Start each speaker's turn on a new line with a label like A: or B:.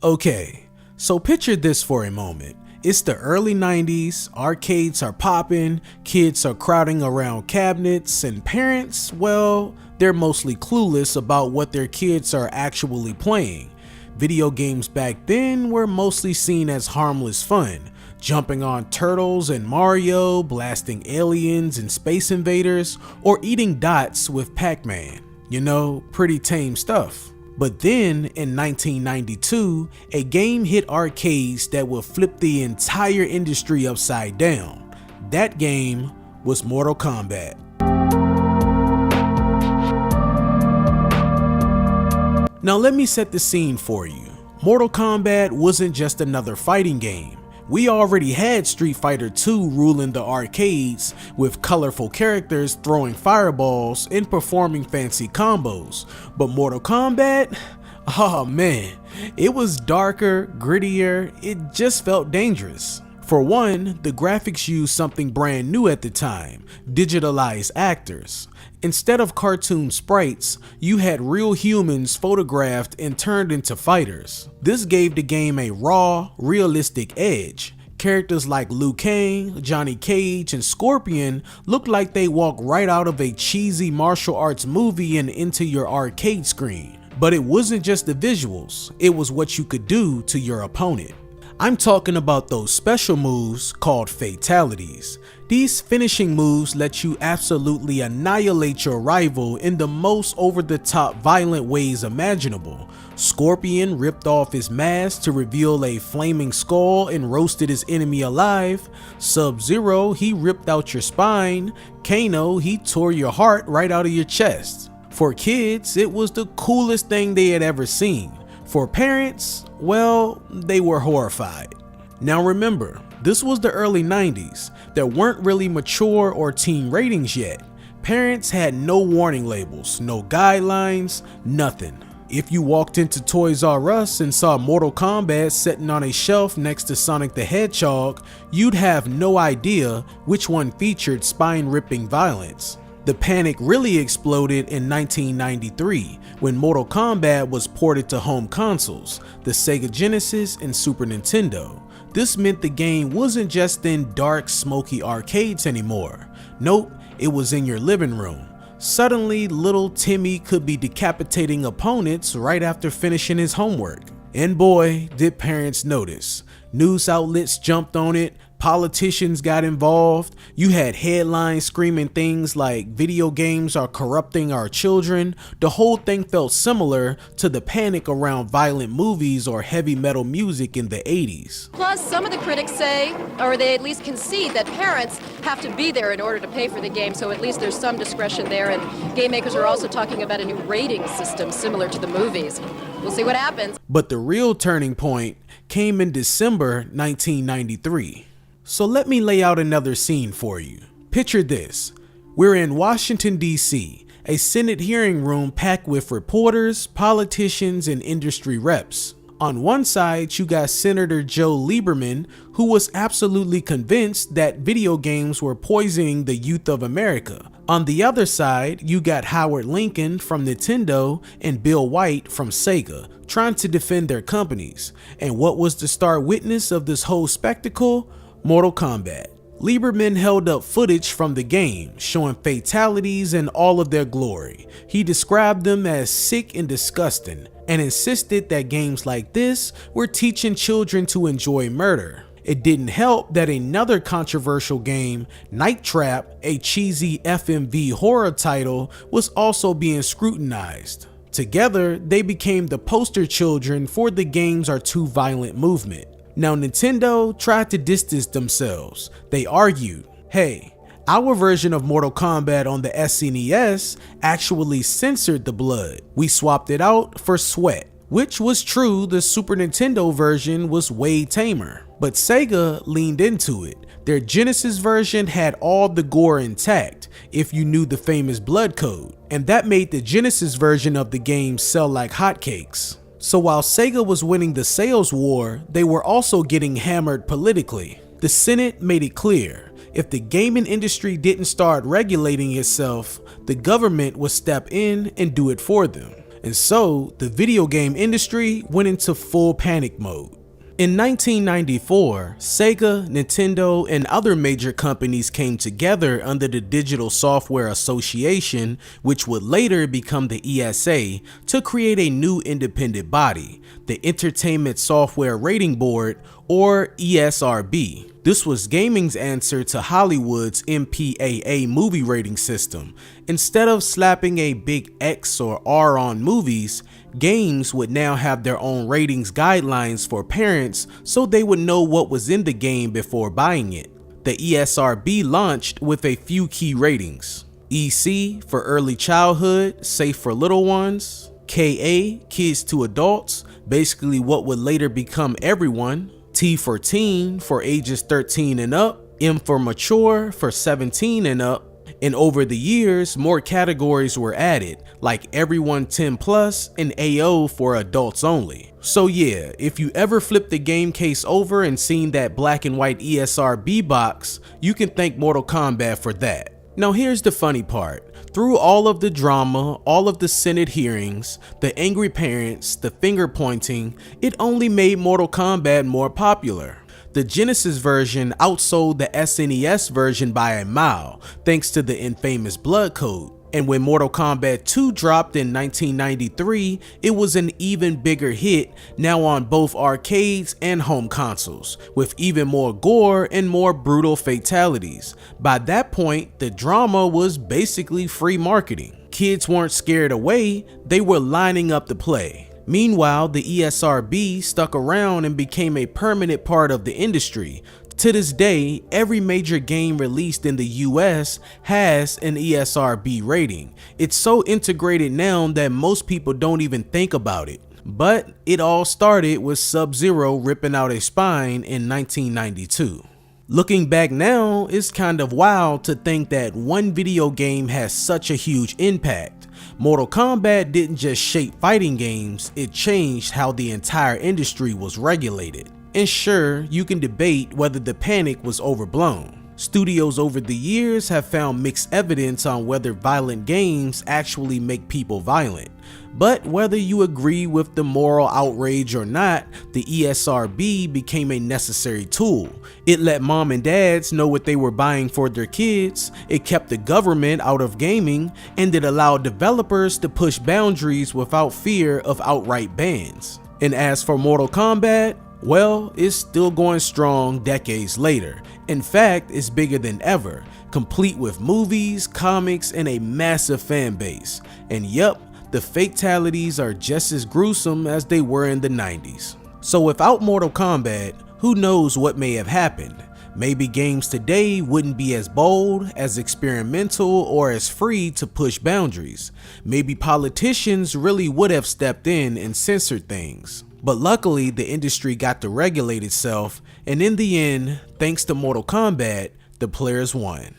A: Okay, so picture this for a moment. It's the early 90s, arcades are popping, kids are crowding around cabinets, and parents, well, they're mostly clueless about what their kids are actually playing. Video games back then were mostly seen as harmless fun, jumping on turtles and Mario, blasting aliens and space invaders, or eating dots with Pac-Man. You know, pretty tame stuff. But then, in 1992, a game hit arcades that would flip the entire industry upside down. That game was Mortal Kombat. Now let me set the scene for you. Mortal Kombat wasn't just another fighting game. We already had Street Fighter 2 ruling the arcades with colorful characters throwing fireballs and performing fancy combos. But Mortal Kombat? Oh man, it was darker, grittier, it just felt dangerous. For one, the graphics used something brand new at the time, digitalized actors. Instead of cartoon sprites, you had real humans photographed and turned into fighters. This gave the game a raw, realistic edge. Characters like Liu Kang, Johnny Cage, and Scorpion looked like they walked right out of a cheesy martial arts movie and into your arcade screen. But it wasn't just the visuals, it was what you could do to your opponent. I'm talking about those special moves called fatalities. These finishing moves let you absolutely annihilate your rival in the most over-the-top violent ways imaginable. Scorpion ripped off his mask to reveal a flaming skull and roasted his enemy alive. Sub-Zero, he ripped out your spine. Kano, he tore your heart right out of your chest. For kids, it was the coolest thing they had ever seen. For parents, well, they were horrified. Now remember, this was the early 90s. There weren't really mature or teen ratings yet. Parents had no warning labels, no guidelines, nothing. If you walked into Toys R Us and saw Mortal Kombat sitting on a shelf next to Sonic the Hedgehog, you'd have no idea which one featured spine-ripping violence. The panic really exploded in 1993 when Mortal Kombat was ported to home consoles, the Sega Genesis and Super Nintendo. This meant the game wasn't just in dark, smoky arcades anymore. Nope, it was in your living room. Suddenly, little Timmy could be decapitating opponents right after finishing his homework. And boy, did parents notice. News outlets jumped on it, politicians got involved, you had headlines screaming things like video games are corrupting our children. The whole thing felt similar to the panic around violent movies or heavy metal music in the 80s.
B: Plus, some of the critics say, or they at least concede, that parents have to be there in order to pay for the game, so at least there's some discretion there, and game makers are also talking about a new rating system similar to the movies. We'll see what happens.
A: But the real turning point came in December 1993. So let me lay out another scene for you. Picture this. We're in Washington, D.C., a Senate hearing room packed with reporters, politicians, and industry reps. On one side, you got Senator Joe Lieberman, who was absolutely convinced that video games were poisoning the youth of America. On the other side, you got Howard Lincoln from Nintendo and Bill White from Sega, trying to defend their companies. And what was the star witness of this whole spectacle? Mortal Kombat. Lieberman held up footage from the game, showing fatalities in all of their glory. He described them as sick and disgusting, and insisted that games like this were teaching children to enjoy murder. It didn't help that another controversial game, Night Trap, a cheesy FMV horror title, was also being scrutinized. Together, they became the poster children for the games are too violent movement. Now, Nintendo tried to distance themselves. They argued, hey, our version of Mortal Kombat on the SNES actually censored the blood. We swapped it out for sweat. Which was true, the Super Nintendo version was way tamer. But Sega leaned into it. Their Genesis version had all the gore intact, if you knew the famous blood code. And that made the Genesis version of the game sell like hotcakes. So while Sega was winning the sales war, they were also getting hammered politically. The Senate made it clear, if the gaming industry didn't start regulating itself, the government would step in and do it for them. And so the video game industry went into full panic mode. In 1994, Sega, Nintendo, and other major companies came together under the Digital Software Association, which would later become the ESA, to create a new independent body, the Entertainment Software Rating Board, or ESRB. This was gaming's answer to Hollywood's MPAA movie rating system. Instead of slapping a big X or R on movies, games would now have their own ratings guidelines for parents so they would know what was in the game before buying it. The ESRB launched with a few key ratings. EC for early childhood, safe for little ones. KA, kids to adults, basically what would later become everyone. T for teen for ages 13 and up. M for mature for 17 and up. And over the years, more categories were added, like everyone 10 plus and AO for adults only. So yeah, if you ever flipped the game case over and seen that black and white ESRB box, you can thank Mortal Kombat for that. Now here's the funny part. Through all of the drama, all of the Senate hearings, the angry parents, the finger pointing, it only made Mortal Kombat more popular. The Genesis version outsold the SNES version by a mile, thanks to the infamous blood code. And when Mortal Kombat 2 dropped in 1993, it was an even bigger hit, now on both arcades and home consoles, with even more gore and more brutal fatalities. By that point, the drama was basically free marketing. Kids weren't scared away, they were lining up to play. Meanwhile, the ESRB stuck around and became a permanent part of the industry. To this day, every major game released in the US has an ESRB rating. It's so integrated now that most people don't even think about it. But it all started with Sub-Zero ripping out a spine in 1992. Looking back now, it's kind of wild to think that one video game has such a huge impact. Mortal Kombat didn't just shape fighting games, it changed how the entire industry was regulated. And sure, you can debate whether the panic was overblown. Studios over the years have found mixed evidence on whether violent games actually make people violent. But whether you agree with the moral outrage or not, the ESRB became a necessary tool. It let mom and dads know what they were buying for their kids, it kept the government out of gaming, and it allowed developers to push boundaries without fear of outright bans. And as for Mortal Kombat, well, it's still going strong decades later. In fact, it's bigger than ever, complete with movies, comics, and a massive fan base. And yup, the fatalities are just as gruesome as they were in the 90s. So without Mortal Kombat, who knows what may have happened? Maybe games today wouldn't be as bold, as experimental, or as free to push boundaries. Maybe politicians really would have stepped in and censored things. But luckily, the industry got to regulate itself, and in the end, thanks to Mortal Kombat, the players won.